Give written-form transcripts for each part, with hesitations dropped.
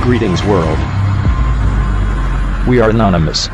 Greetings world. We are anonymous.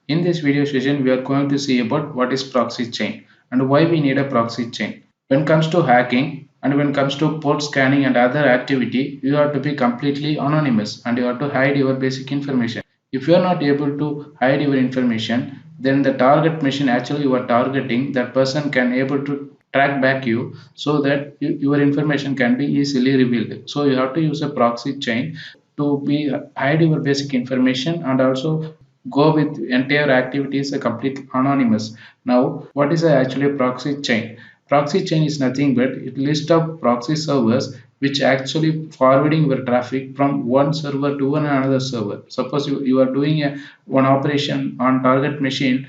In this video session, we are going to see about what is proxy chain and why we need a proxy chain. When it comes to hacking and when it comes to port scanning and other activity, you have to be completely anonymous and you have to hide your basic information. If you are not able to hide your information, then the target machine actually you are targeting, that person can able to track back you so that your information can be easily revealed. So you have to use a proxy chain to be hide your basic information and also go with entire activities a complete anonymous. Now what is actually a proxy chain? Proxy chain is nothing but it list of proxy servers which actually forwarding your traffic from one server to another server. Suppose you are doing one operation on target machine,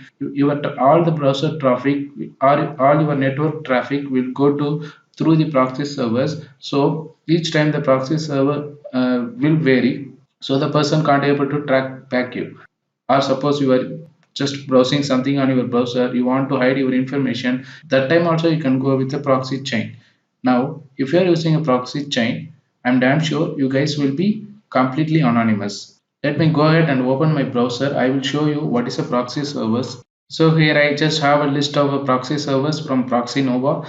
all the browser traffic or all your network traffic will go to through the proxy servers. So each time the proxy server will vary, so the person can't able to track back you. Or suppose you are just browsing something on your browser, you want to hide your information, that time also you can go with a proxy chain. Now if you are using a proxy chain, I'm damn sure you guys will be completely anonymous. Let me go ahead and open my browser. I will show you what is a proxy servers. So here I just have a list of proxy servers from Proxy Nova.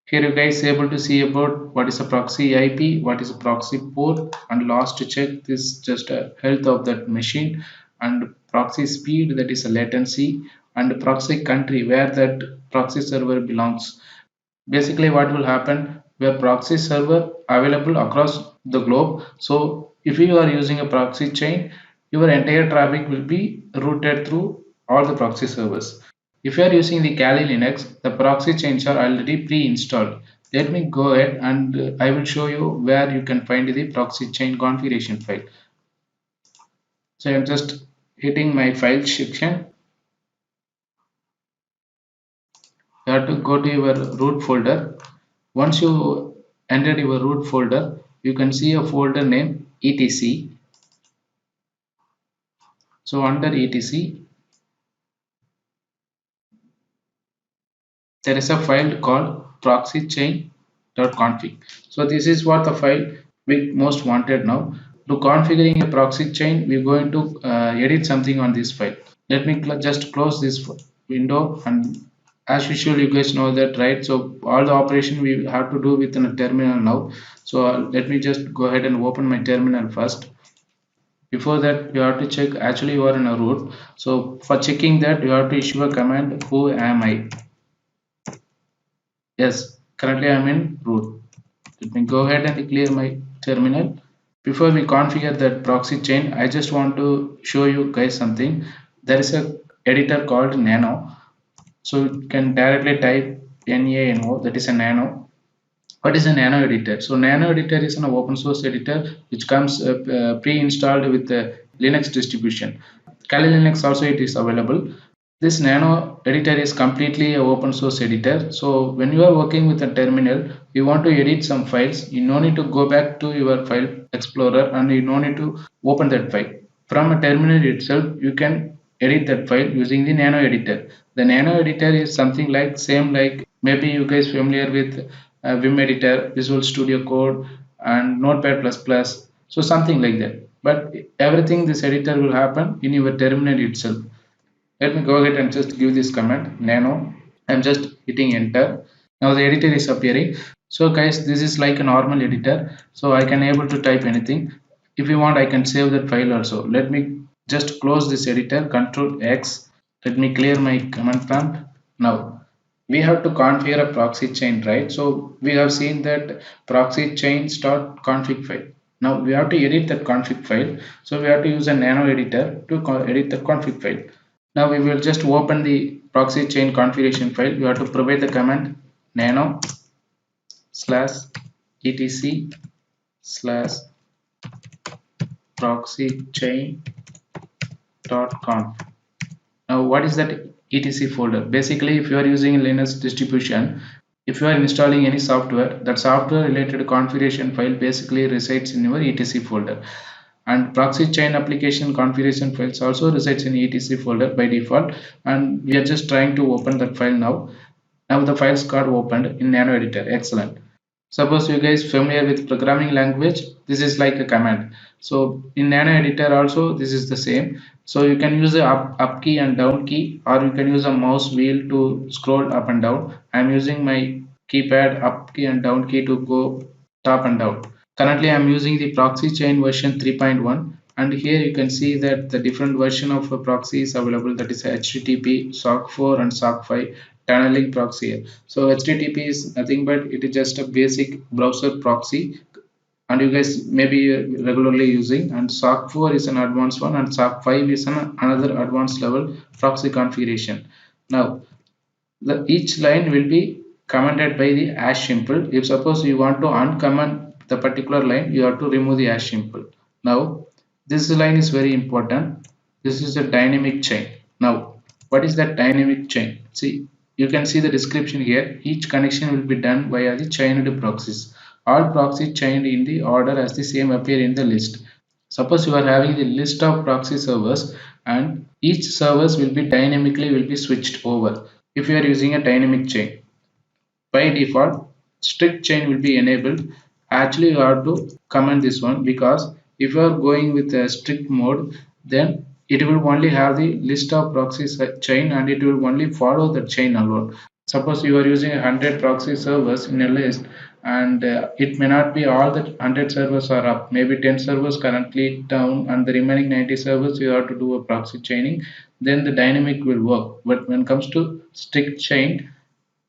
Here you guys able to see about what is a proxy IP, what is a proxy port, and last to check this just health of that machine, and proxy speed, that is a latency, and proxy country where that proxy server belongs. Basically what will happen, where proxy server available across the globe. So if you are using a proxy chain, your entire traffic will be routed through all the proxy servers. If you are using the Kali Linux, the proxy chains are already pre-installed. Let me go ahead and I will show you where you can find the proxy chain configuration file. So I'm just hitting my file section. You have to go to your root folder. Once you enter your root folder, you can see a folder name etc. So under etc, there is a file called proxychain.config. So this is what the file we most wanted now. To configuring a proxy chain, we're going to edit something on this file. Let me just close this window, and as usual you guys know that, right? So all the operation we have to do within a terminal now. So let me just go ahead and open my terminal first. Before that you have to check actually you are in a root. So for checking that you have to issue a command who am I. Yes, currently I'm in root. Let me go ahead and clear my terminal. Before we configure that proxy chain, I just want to show you guys something. There is a editor called Nano. So you can directly type NANO, that is a Nano. What is a Nano editor? So Nano editor is an open source editor which comes pre-installed with the Linux distribution. Kali Linux also it is available. This Nano editor is completely a open source editor. So when you are working with a terminal, you want to edit some files, you no need to go back to your file explorer and you no need to open that file. From a terminal itself, you can edit that file using the Nano editor. The Nano editor is something like same like maybe you guys familiar with Vim editor, Visual Studio Code, and Notepad++. So something like that. But everything this editor will happen in your terminal itself. Let me go ahead and just give this command nano. I'm just hitting enter. Now the editor is appearing. So guys, this is like a normal editor. So I can able to type anything. If you want, I can save that file also. Let me just close this editor, Control X. Let me clear my command prompt. Now we have to configure a proxy chain, right? So we have seen that proxy chain start config file. Now we have to edit that config file. So we have to use a nano editor to edit the config file. Now we will just open the proxy chain configuration file. You have to provide the command nano slash etc slash proxy chain dot conf. Now what is that etc folder? Basically if you are using Linux distribution, if you are installing any software, that software related configuration file basically resides in your etc folder. And proxy chain application configuration files also resides in etc folder by default, and we are just trying to open that file now. Now the files got opened in nano editor. Excellent. Suppose you guys familiar with programming language, this is like a command. So in nano editor also this is the same. So you can use the up key and down key, or you can use a mouse wheel to scroll up and down. I'm using my keypad up key and down key to go top and down. Currently I'm using the proxy chain version 3.1, and here you can see that the different version of a proxy is available, that is HTTP, SOC 4 and SOC 5 tunneling proxy. So HTTP is nothing but it is just a basic browser proxy, and you guys may be regularly using, and SOC 4 is an advanced one, and SOC 5 is another advanced level proxy configuration. Now each line will be commented by the hash symbol. If suppose you want to uncomment the particular line, you have to remove the hash symbol. Now this line is very important. This is a dynamic chain. Now what is that dynamic chain? See, you can see the description here. Each connection will be done via the chained proxies. All proxies chained in the order as the same appear in the list. Suppose you are having the list of proxy servers, and each servers will be dynamically will be switched over if you are using a dynamic chain. By default, strict chain will be enabled. Actually you have to comment this one, because if you are going with a strict mode, then it will only have the list of proxy chain, and it will only follow the chain alone. Suppose you are using 100 proxy servers in a list, and it may not be all the 100 servers are up, maybe 10 servers currently down, and the remaining 90 servers you have to do a proxy chaining, then the dynamic will work. But when it comes to strict chain,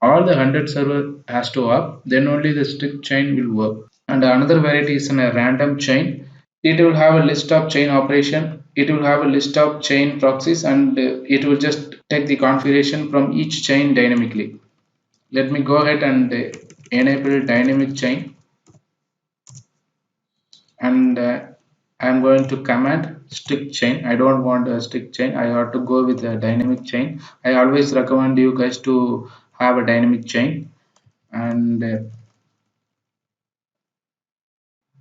all the 100 server has to up, then only the strict chain will work. And another variety is in a random chain. It will have a list of chain operation, it will have a list of chain proxies, and it will just take the configuration from each chain dynamically. Let me go ahead and enable dynamic chain, and I'm going to command strict chain. I don't want a strict chain, I have to go with a dynamic chain. I always recommend you guys to have a dynamic chain. And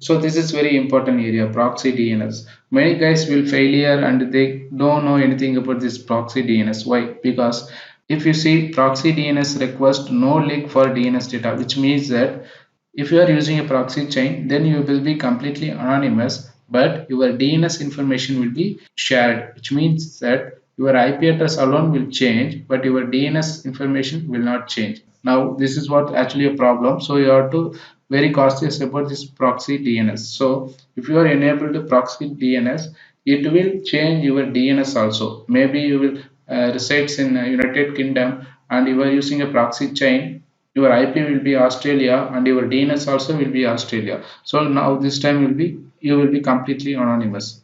so this is very important area, proxy DNS. Many guys will failure and they don't know anything about this proxy DNS. Why? Because if you see, proxy DNS request no link for DNS data, which means that if you are using a proxy chain, then you will be completely anonymous, but your DNS information will be shared, which means that your IP address alone will change, but your DNS information will not change. Now, this is what actually a problem. So you have to very cautious about this proxy DNS. So if you are enabled to proxy DNS, it will change your DNS also. Maybe you will resides in United Kingdom and you are using a proxy chain, your IP will be Australia and your DNS also will be Australia. So now this time will be you will be completely anonymous.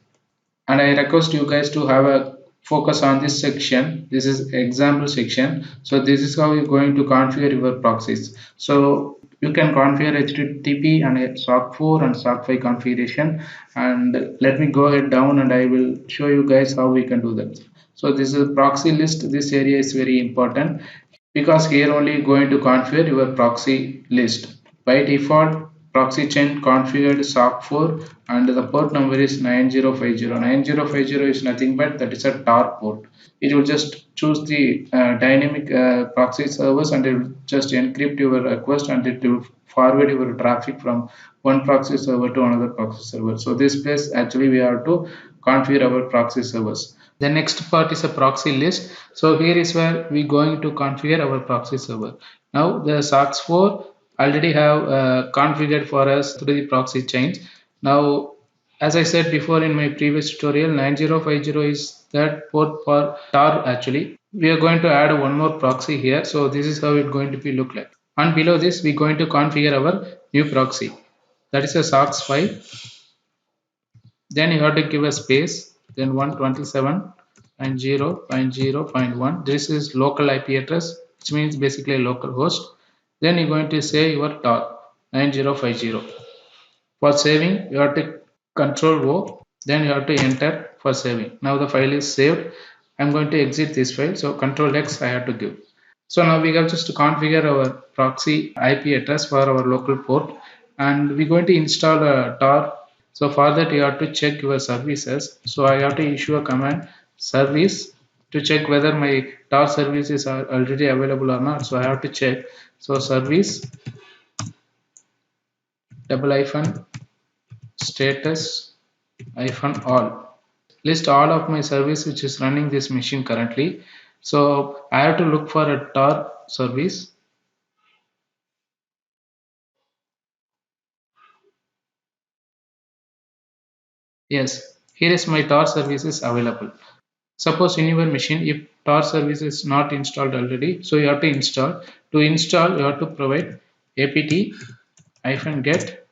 And I request you guys to have a focus on this section. This is example section. So this is how you're going to configure your proxies. So you can configure HTTP and SOC 4 and SOC 5 configuration, and let me go ahead down and I will show you guys how we can do that. So this is a proxy list. This area is very important because here only going to configure your proxy list. By default, proxy chain configured SOC 4 and the port number is 9050. 9050 is nothing but that is a tar port. It will just choose the dynamic proxy servers and it will just encrypt your request and it will forward your traffic from one proxy server to another proxy server. So this place actually we have to configure our proxy servers. The next part is a proxy list. So here is where we going to configure our proxy server. Now the SOC 4 already have configured for us through the proxy chains. Now as I said before in my previous tutorial, 9050 is that port for tar actually. We are going to add one more proxy here. So this is how it's going to be look like. And below this we're going to configure our new proxy. That is a SOC 5. Then you have to give a space, then 127.0.0.1. This is local IP address, which means basically local host. Then you're going to say your tar 9050. For saving, you have to control O, then you have to enter for saving. Now the file is saved. I'm going to exit this file, so control X I have to give. So now we have just to configure our proxy IP address for our local port, and we're going to install a tar. So for that you have to check your services. So I have to issue a command service to check whether my tar services are already available or not. So I have to check. So service double hyphen status hyphen all. List all of my service which is running this machine currently. So I have to look for a tar service. Yes, here is my tar services available. Suppose in your machine if tar service is not installed already, so you have to install. To install you have to provide apt-get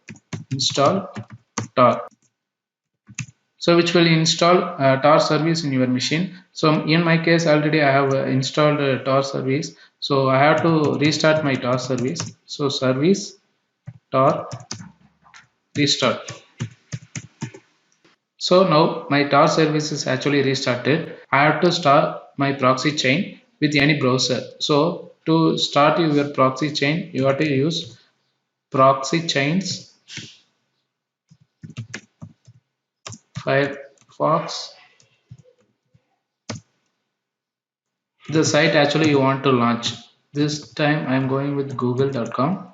install tar. So which will install tar service in your machine. So in my case already I have installed tar service, so I have to restart my tar service. So service tar restart. So now my tar service is actually restarted. I have to start my proxy chain with any browser. So to start your proxy chain you have to use proxy chains Firefox, the site actually you want to launch. This time I am going with google.com.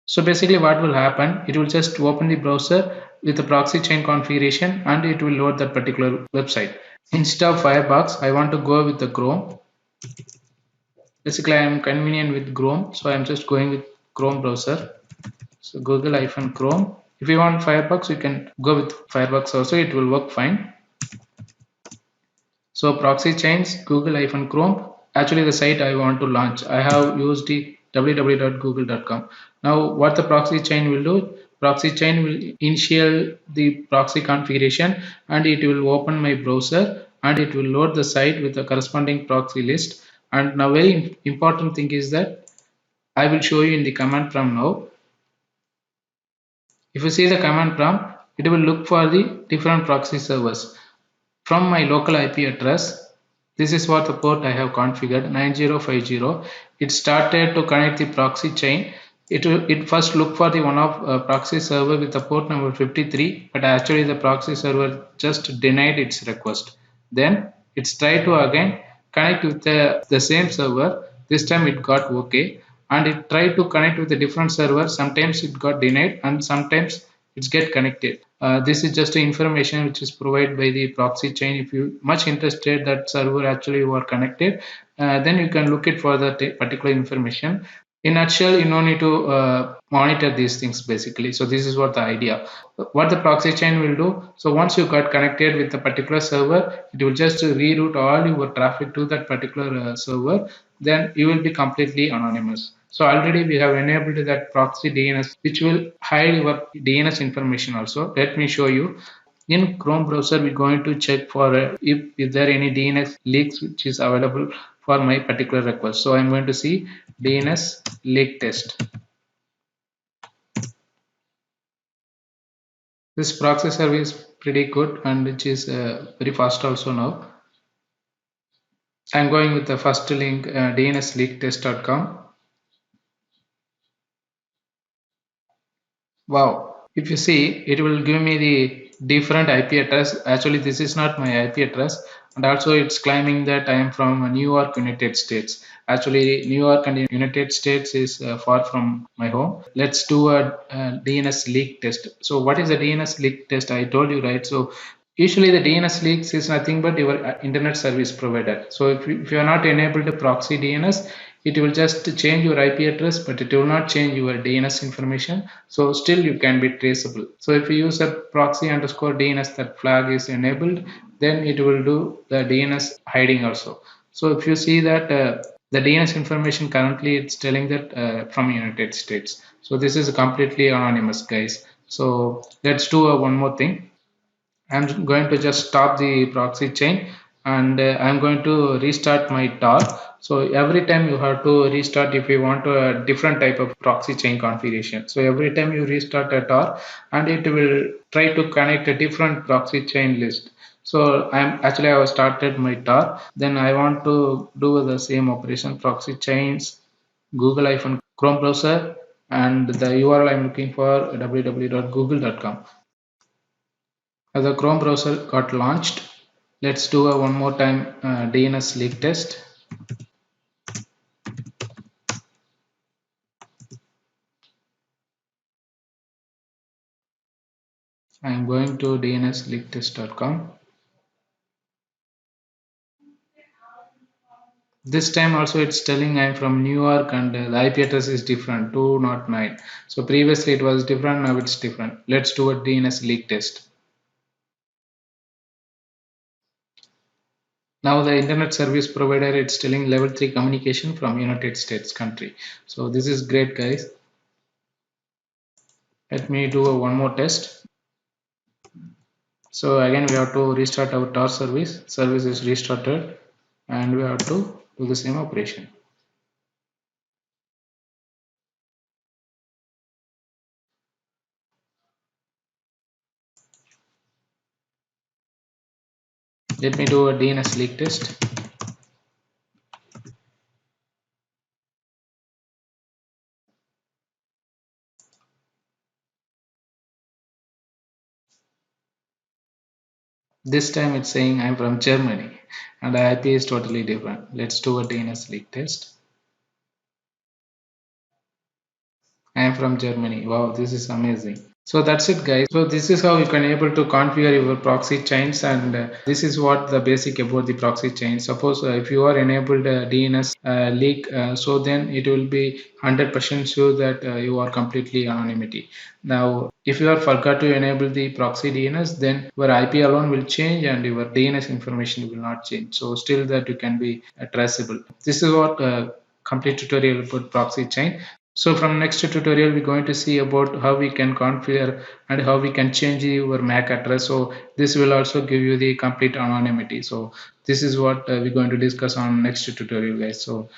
So basically what will happen, it will just open the browser with the proxy chain configuration and it will load that particular website. Instead of Firefox, I want to go with the Chrome. Basically I am convenient with Chrome, so I am just going with Chrome browser. So Google-Chrome. If you want Firefox, you can go with Firefox also, it will work fine. So proxy chains Google-Chrome. Actually the site I want to launch, I have used the www.google.com. Now what the proxy chain will do, proxy chain will initial the proxy configuration and it will open my browser and it will load the site with the corresponding proxy list. And now very important thing is that I will show you in the command prompt now. If you see the command prompt, it will look for the different proxy servers. From my local IP address, this is what the port I have configured 9050. It started to connect the proxy chain. It first look for the one of proxy server with the port number 53, but actually the proxy server just denied its request. Then it's tried to again connect with the same server. This time it got okay, and it tried to connect with a different server. Sometimes it got denied and sometimes it's get connected. This is just information which is provided by the proxy chain. If you much interested that server actually you are connected, then you can look it for that particular information. In nutshell, you no need to monitor these things basically. So this is what the idea. What the proxy chain will do. So once you got connected with a particular server, it will just reroute all your traffic to that particular server. Then you will be completely anonymous. So already we have enabled that proxy DNS, which will hide your DNS information also. Let me show you. In Chrome browser, we're going to check for if there any DNS leaks which is available for my particular request. So I'm going to see DNS leak test. This proxy service is pretty good and which is very fast also now. I'm going with the first link dnsleaktest.com. Wow, if you see, it will give me the different IP address. Actually, this is not my IP address, and also it's claiming that I am from New York, United States. Actually, New York and United States is far from my home. Let's do a DNS leak test. So, what is a DNS leak test? I told you, right? So, usually the DNS leaks is nothing but your internet service provider. So, if you are not enabled to proxy DNS, it will just change your IP address, but it will not change your DNS information. So still you can be traceable. So if you use a proxy underscore DNS, that flag is enabled, then it will do the DNS hiding also. So if you see that the DNS information currently it's telling that from United States. So this is completely anonymous, guys. So let's do one more thing. I'm going to just stop the proxy chain and I'm going to restart my tar. So every time you have to restart if you want a different type of proxy chain configuration. So every time you restart a tar and it will try to connect a different proxy chain list. So I have started my tar. Then I want to do the same operation proxy chains Google-Chrome browser and the URL I'm looking for www.google.com. The Chrome browser got launched. Let's do a one more time DNS leak test. I'm going to dnsleaktest.com. This time also it's telling I'm from New York and the IP address is different, 209. So previously it was different, now it's different. Let's do a DNS leak test. Now the internet service provider, it's telling level 3 communication from United States country. So this is great, guys. Let me do one more test. So again we have to restart our Tor service. Service is restarted and we have to do the same operation. Let me do a DNS leak test. This time it's saying I'm from Germany and the IP is totally different. Let's do a DNS leak test. I am from Germany. Wow, this is amazing. So that's it, guys. So this is how you can able to configure your proxy chains, and this is what the basic about the proxy chain. Suppose if you are enabled DNS leak, so then it will be 100% sure that you are completely anonymity. Now if you are forgot to enable the proxy DNS, then your IP alone will change and your DNS information will not change, so still that you can be traceable. This is what complete tutorial about proxy chain. So from next tutorial we're going to see about how we can configure and how we can change your MAC address. So this will also give you the complete anonymity. So this is what we're going to discuss on next tutorial, guys. So